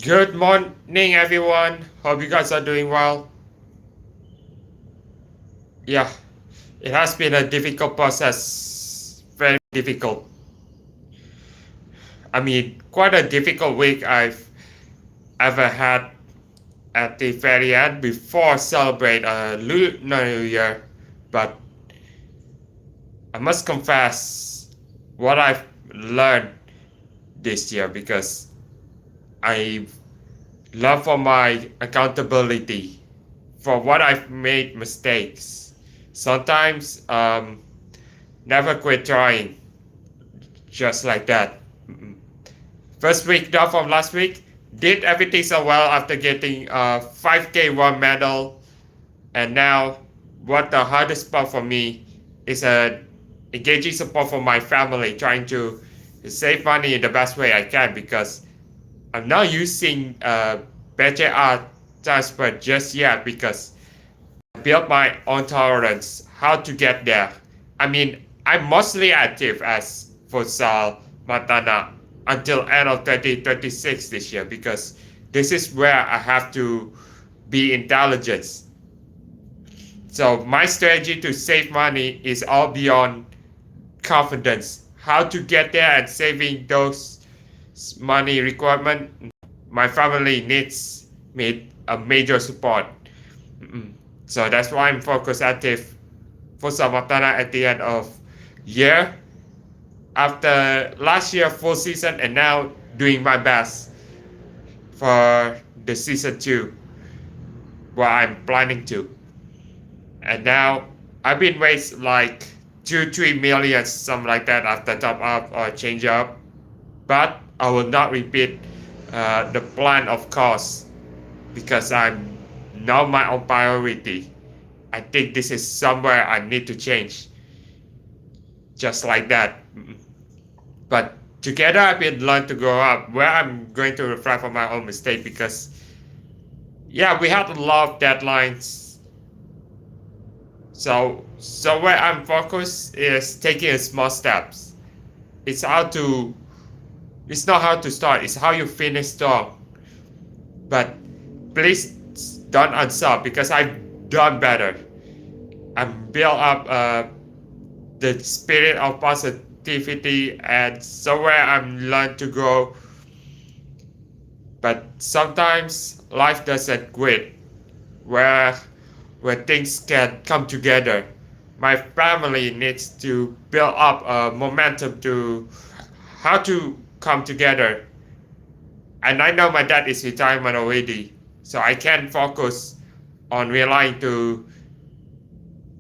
Good morning, everyone. Hope you guys are doing well. Yeah, it has been a difficult process, very difficult. I mean, quite a difficult week I've ever had at the very end before celebrate a Lunar New Year. But I must confess what I've learned this year because I love for my accountability for what I've made mistakes. Sometimes never quit trying, just like that. First week down from last week, did everything so well after getting a 5K run medal, and now what the hardest part for me is engaging support from my family, trying to save money in the best way I can because I'm not using better art transfer just yet because I built my own tolerance how to get there. I mean, I'm mostly active as futsal Montana until end of 2026 this year because this is where I have to be intelligent. So my strategy to save money is all beyond confidence. How to get there and saving those money requirement, my family needs me a major support. So that's why I'm focused active for Samatana at the end of year after last year full season and now doing my best for the season 2 what I'm planning to. And now I've been raised like 2-3 million something like that after top up or change up, but I will not repeat the plan of course because I'm not my own priority. I think this is somewhere I need to change, just like that. But together I've been learned to grow up where I'm going to reflect on my own mistake because yeah, we had a lot of deadlines. So where I'm focused is taking small steps. It's not how to start, it's how you finish strong. But please don't unsolve because I've done better. I'm built up the spirit of positivity and somewhere I'm learned to grow. But sometimes life doesn't quit where things can come together. My family needs to build up a momentum to how to come together. And I know my dad is retirement already, so I can focus on relying to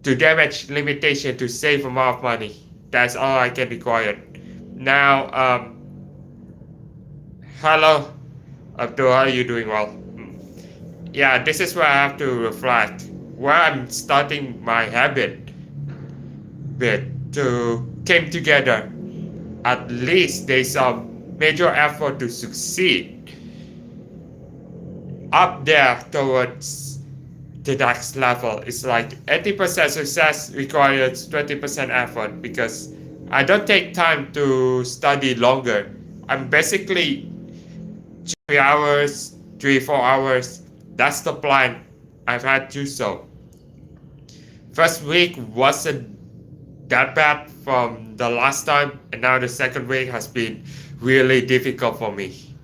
damage limitation to save amount of money. That's all I can require. Now, hello, Abdul, how are you doing? Well, yeah, this is where I have to reflect where I'm starting my habit with to came together. At least there's a major effort to succeed up there towards the next level. It's like 80% success requires 20% effort because I don't take time to study longer. I'm basically 3 hours, 4 hours. That's the plan I've had to so. First week wasn't that bad from the last time, and now the second week has been really difficult for me.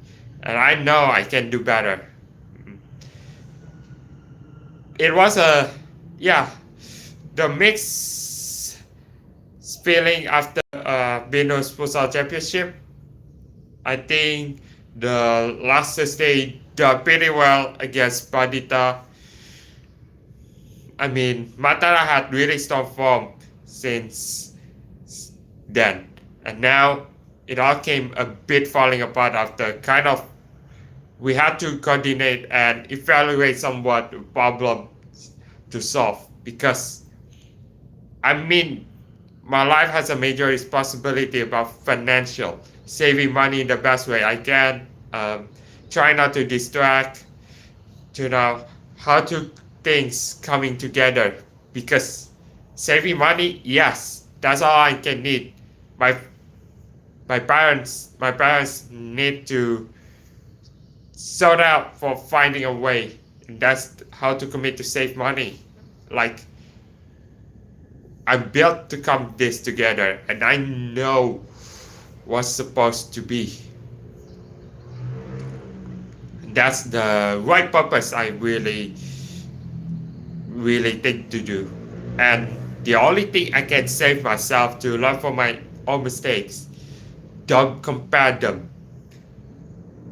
And I know I can do better. It was the mixed feeling after Bino's Futsal Championship. I think The last Thursday did pretty well against Padita. I mean, Matara had really strong form since then, and now it all came a bit falling apart after kind of we had to coordinate and evaluate somewhat the problem to solve because I mean my life has a major responsibility about financial saving money in the best way I can, try not to distract, to know how to things coming together because saving money, yes, that's all I can need. My my parents need to sort out for finding a way. And that's how to commit to save money. Like I'm built to come this together and I know what's supposed to be. That's the right purpose I really think to do. And the only thing I can save myself to learn from my own mistakes. Don't compare them.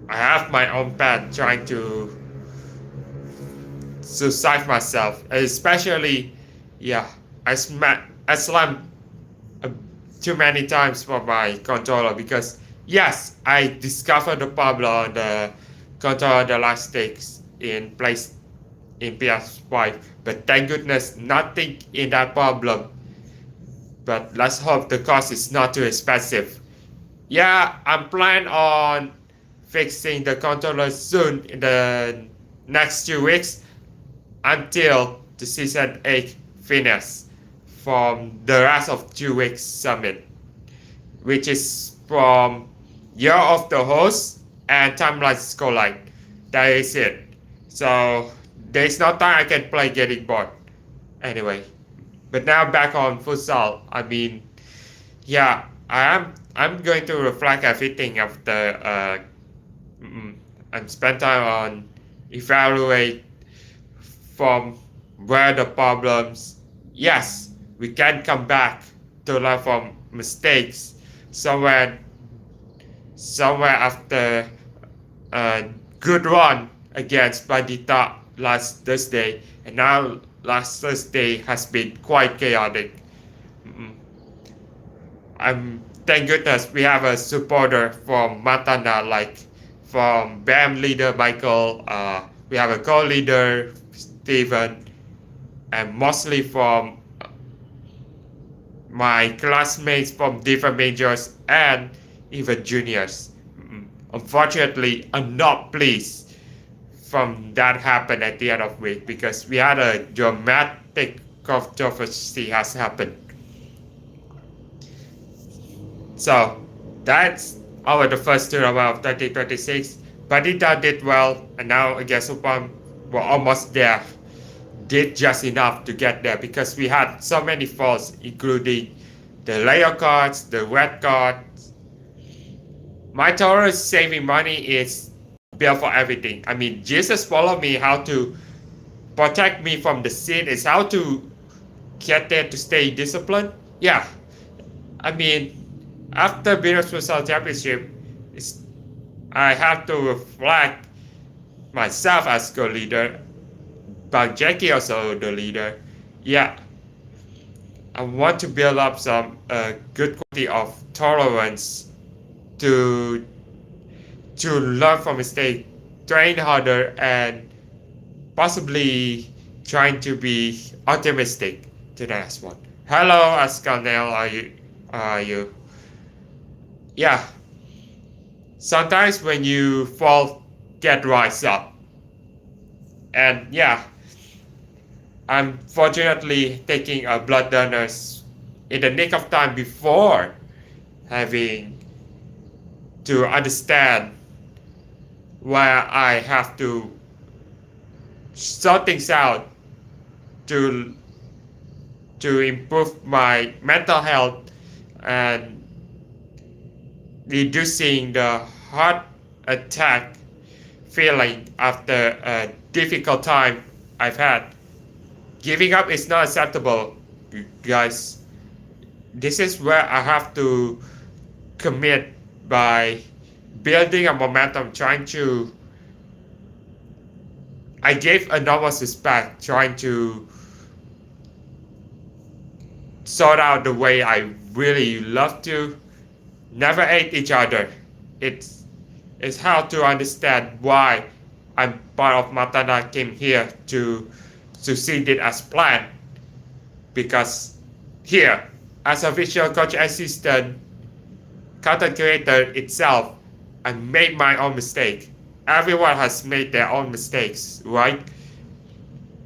I have my own path trying to suicide myself, especially, yeah, I slammed uh, too many times for my controller because yes, I discovered the problem on the controller the last stakes in place in PS5, but thank goodness nothing in that problem. But let's hope the cost is not too expensive. Yeah, I'm planning on fixing the controller soon in the next 2 weeks until the season 8 finish from the rest of 2 weeks summit, which is from Year of the Host and Timeline Scoreline. That is it. So there's no time I can play getting bored. Anyway, but now back on futsal. I mean, yeah, I'm going to reflect everything after and spend time on evaluate from where the problems. Yes, we can come back to learn from mistakes somewhere after a good run against Bandita last Thursday, and now last Thursday has been quite chaotic. Thank goodness we have a supporter from Matana, like from BAM leader Michael. We have a co-leader Steven, and mostly from my classmates from different majors and even juniors. Unfortunately, I'm not pleased from that happened at the end of the week because we had a dramatic controversy has happened. So that's our the first tournament of 2026. Badita did well, and now against Upam, we're almost there. Did just enough to get there because we had so many faults, including the layer cards, the red cards. My tolerance saving money is built for everything. I mean, Jesus followed me how to protect me from the sin is how to get there to stay disciplined. Yeah, I mean, after Beginners Futsal Championship, I have to reflect myself as co-leader, but Jackie also the leader. Yeah, I want to build up some good quality of tolerance to learn from mistakes, train harder, and possibly trying to be optimistic to the next one. Hello, Askanel, are you? Yeah. Sometimes when you fall, get rise up. And yeah, I'm fortunately taking a blood donors in the nick of time before having to understand where I have to sort things out to improve my mental health and reducing the heart attack feeling after a difficult time I've had. Giving up is not acceptable, guys. This is where I have to commit by building a momentum, I gave enormous respect, trying to sort out the way I really love to. Never hate each other. It's how to understand why I'm part of Matana came here to succeed it as planned. Because here, as a visual coach assistant, content creator itself, I made my own mistake. Everyone has made their own mistakes, right?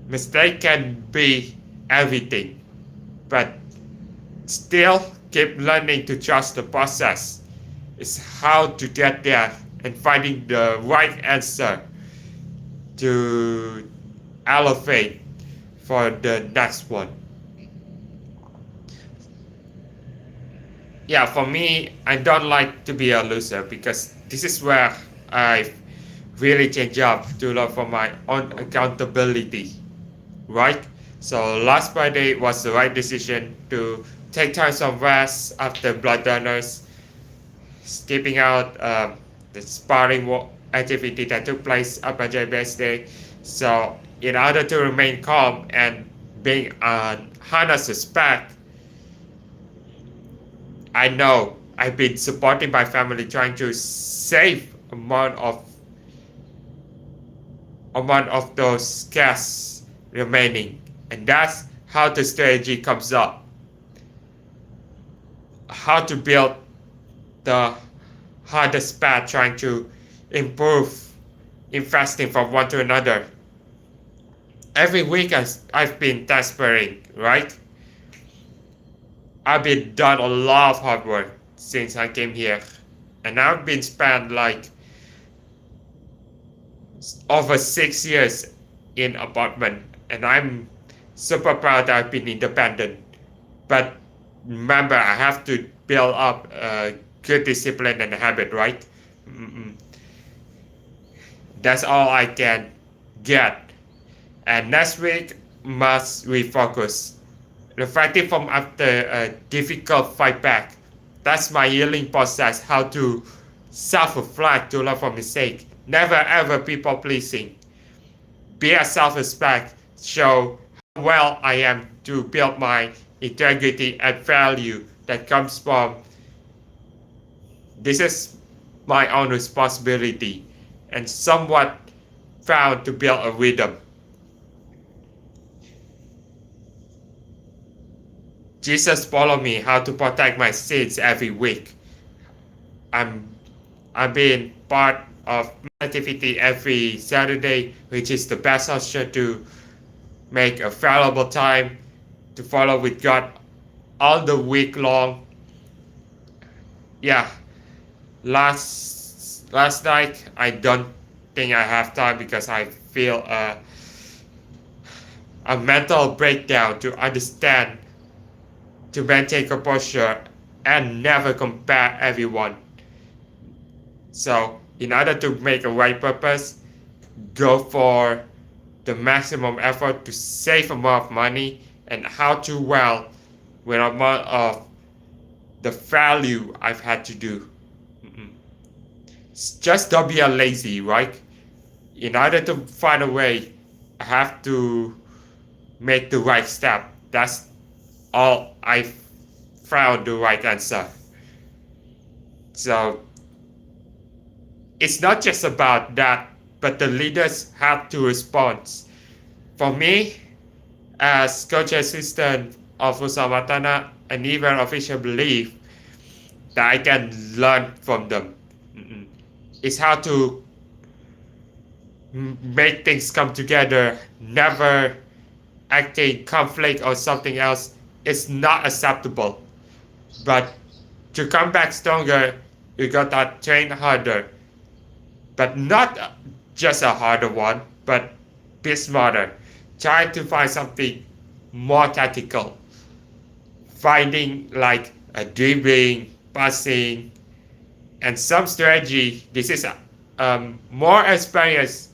Mistake can be everything, but still keep learning to trust the process. It's how to get there and finding the right answer to elevate for the next one. Yeah, for me, I don't like to be a loser because this is where I really change up to learn for my own accountability, right? So last Friday was the right decision to take time some rest after blood donors, skipping out the sparring activity that took place up at JBS Day. So in order to remain calm and being an honest respect, I know I've been supporting my family, trying to save amount of those cash remaining, and that's how the strategy comes up. How to build the hardest path, trying to improve investing from one to another. Every week I've been transferring, right? I've been done a lot of hard work since I came here, and I've been spent like over 6 years in apartment, and I'm super proud that I've been independent. But remember, I have to build up a good discipline and a habit, right? Mm-mm. That's all I can get. And next week must refocus. Reflecting from after a difficult fight back. That's my healing process, how to self-reflect to learn from mistake. Never ever people pleasing. Be a self-respect, show how well I am to build my integrity and value that comes from this is my own responsibility and somewhat found to build a rhythm. Jesus follow me how to protect my sins every week. I'm being part of activity every Saturday, which is the best option to make a valuable time to follow with God all the week long. Yeah, last night I don't think I have time because I feel a mental breakdown to understand, to maintain composure and never compare everyone. So in order to make a right purpose, go for the maximum effort to save amount of money and how to well with amount of the value I've had to do. Just don't be a lazy, right? In order to find a way, I have to make the right step. That's all I found the right answer. So it's not just about that, but the leaders have to respond. For me, as coach assistant of Usamatana, I never officially believe that I can learn from them. It's how to make things come together, never acting conflict or something else. It's not acceptable. But to come back stronger, you gotta train harder. But not just a harder one, but be smarter. Try to find something more tactical. Finding like a dribbling, passing, and some strategy. This is more experience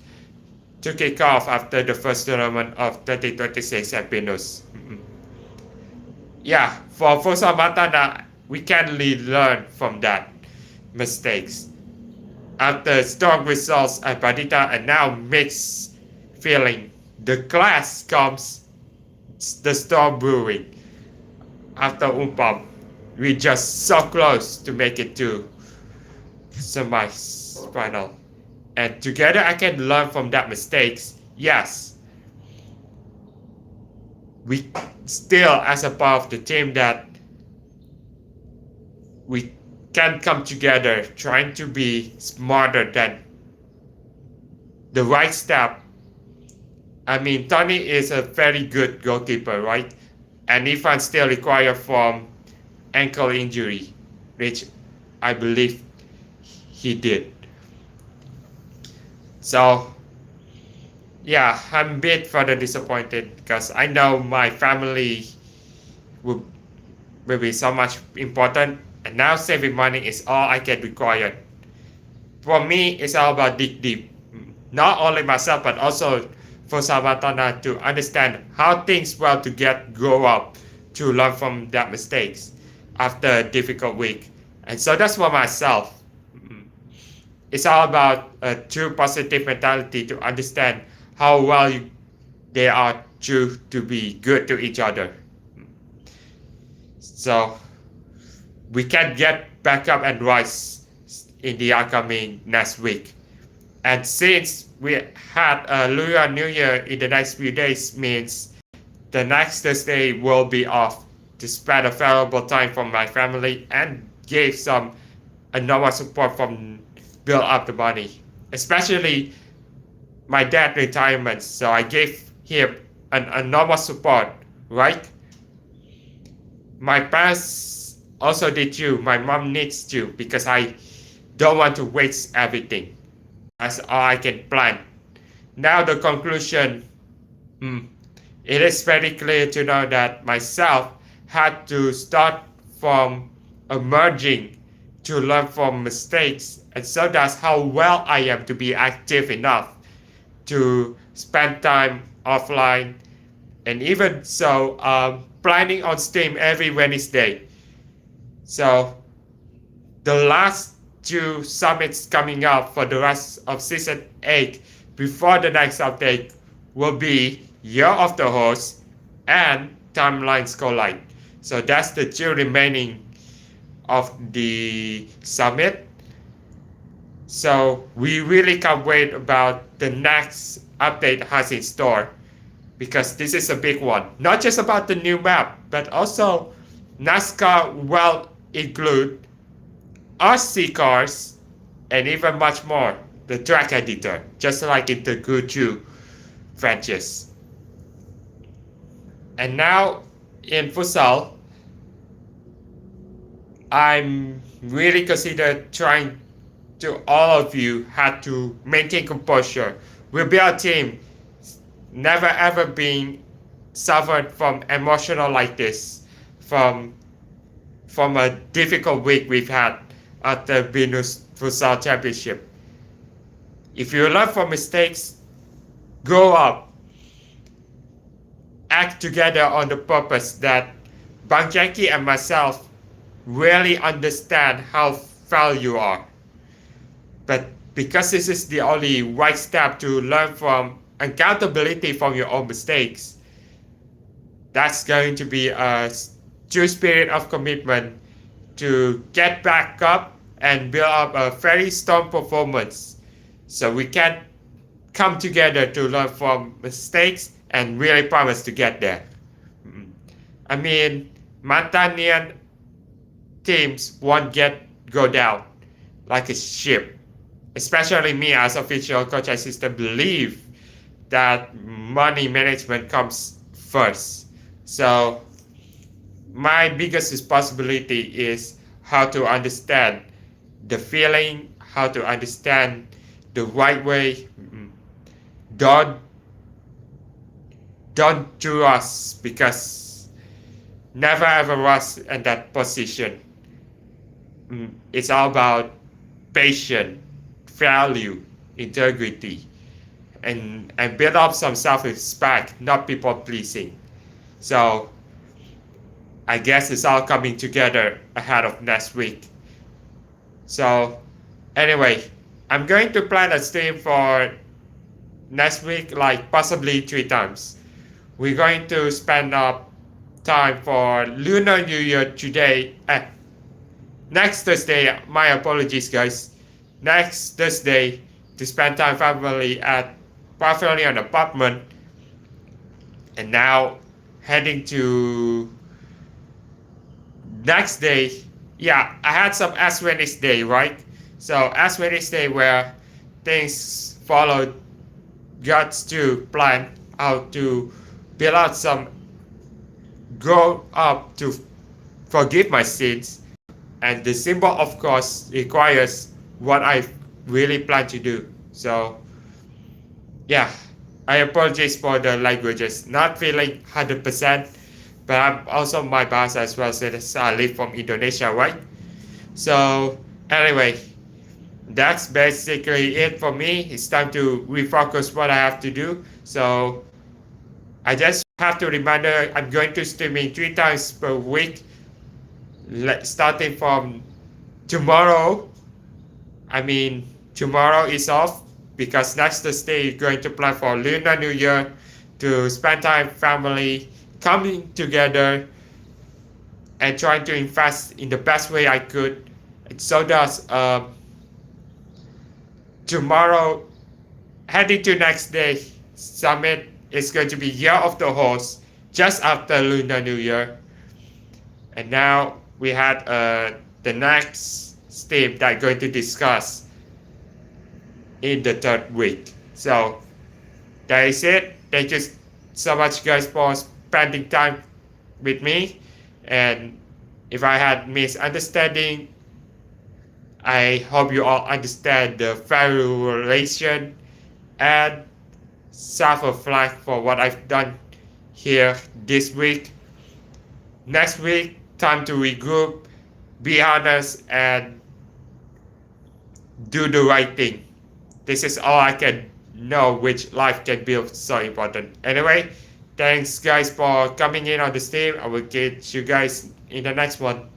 to kick off after the first tournament of 2026 at Pinus. Yeah, for Fosa Matana, we can really learn from that mistakes. after strong results at Badita and now mixed feeling. The class comes the storm brewing. After Umpam, we just so close to make it to semi-final. And together I can learn from that mistakes. Yes, we still as a part of the team that we can come together trying to be smarter than the right step. I mean, Tony is a very good goalkeeper, right? And Ifan still required from ankle injury, which I believe he did. So, yeah, I'm a bit further disappointed because I know my family will be so much important, and now saving money is all I can require. For me, it's all about dig deep. Not only myself, but also for Salvatana to understand how things well to grow up, to learn from that mistakes after a difficult week. And so that's for myself. It's all about a true positive mentality to understand how well they are true to be good to each other. So we can get back up and rise in the upcoming next week. And since we had a Lunar New Year in the next few days, means the next Thursday will be off to spend a valuable time from my family and gave some enormous support from build up the money, especially my dad retirement. So I gave him an enormous support, right? My parents also did too. My mom needs to because I don't want to waste everything. That's all I can plan. Now the conclusion, it is very clear to know that myself had to start from emerging to learn from mistakes, and so that's how well I am to be active enough to spend time offline, and even so planning on stream every Wednesday. So the last two summits coming up for the rest of season 8 before the next update will be Year of the Horse and Timeline Scoreline. So that's the two remaining of the summit. So we really can't wait about the next update has in store, because this is a big one. Not just about the new map, but also NASCAR will include RC cars and even much more. The track editor, just like in the Guju franchise. And now in futsal, I'm really consider trying to all of you had to maintain composure. We'll be a team never ever been suffered from emotional like this from a difficult week we've had at the Venus Futsal Championship. If you learn from mistakes, grow up, act together on the purpose that Bang Jackie and myself really understand how foul you are. But because this is the only right step to learn from accountability from your own mistakes, that's going to be a true spirit of commitment to get back up and build up a very strong performance, so we can come together to learn from mistakes and really promise to get there. I mean, Mantanian teams won't go down like a ship. Especially me as official coach assistant believe that money management comes first. So my biggest responsibility is how to understand the feeling, how to understand the right way. Don't rush, because never ever rush in that position. It's all about patience, value, integrity, and build up some self-respect, not people pleasing. So I guess it's all coming together ahead of next week. So anyway, I'm going to plan a stream for next week, like possibly 3 times. We're going to spend up time for Lunar New Year today. Next Thursday, my apologies, guys. Next Thursday to spend time family at Pavilion apartment, and now heading to next day. Yeah, I had some Ash Wednesday, right? So Ash Wednesday where things followed God's to plan how to build out some grow up to forgive my sins, and the symbol of course requires what I really plan to do. So yeah, I apologize for the languages, not feeling 100%, but I'm also my boss as well since I live from Indonesia, right? So anyway, that's basically it for me. It's time to refocus what I have to do. So I just have to reminder I'm going to streaming 3 times per week, starting from tomorrow. I mean, tomorrow is off because next Thursday you're going to plan for Lunar New Year to spend time family, coming together and trying to invest in the best way I could. And so does tomorrow, heading to next day summit is going to be Year of the Horse just after Lunar New Year. And now we had the next step that I'm going to discuss in the third week. So that is it. Thank you so much, guys, for spending time with me. And if I had misunderstanding, I hope you all understand the value relation and self-reflect for what I've done here this week. Next week, time to regroup, be honest, and do the right thing. This is all I can know which life can build so important. Anyway, thanks guys for coming in on the stream. I will get you guys in the next one.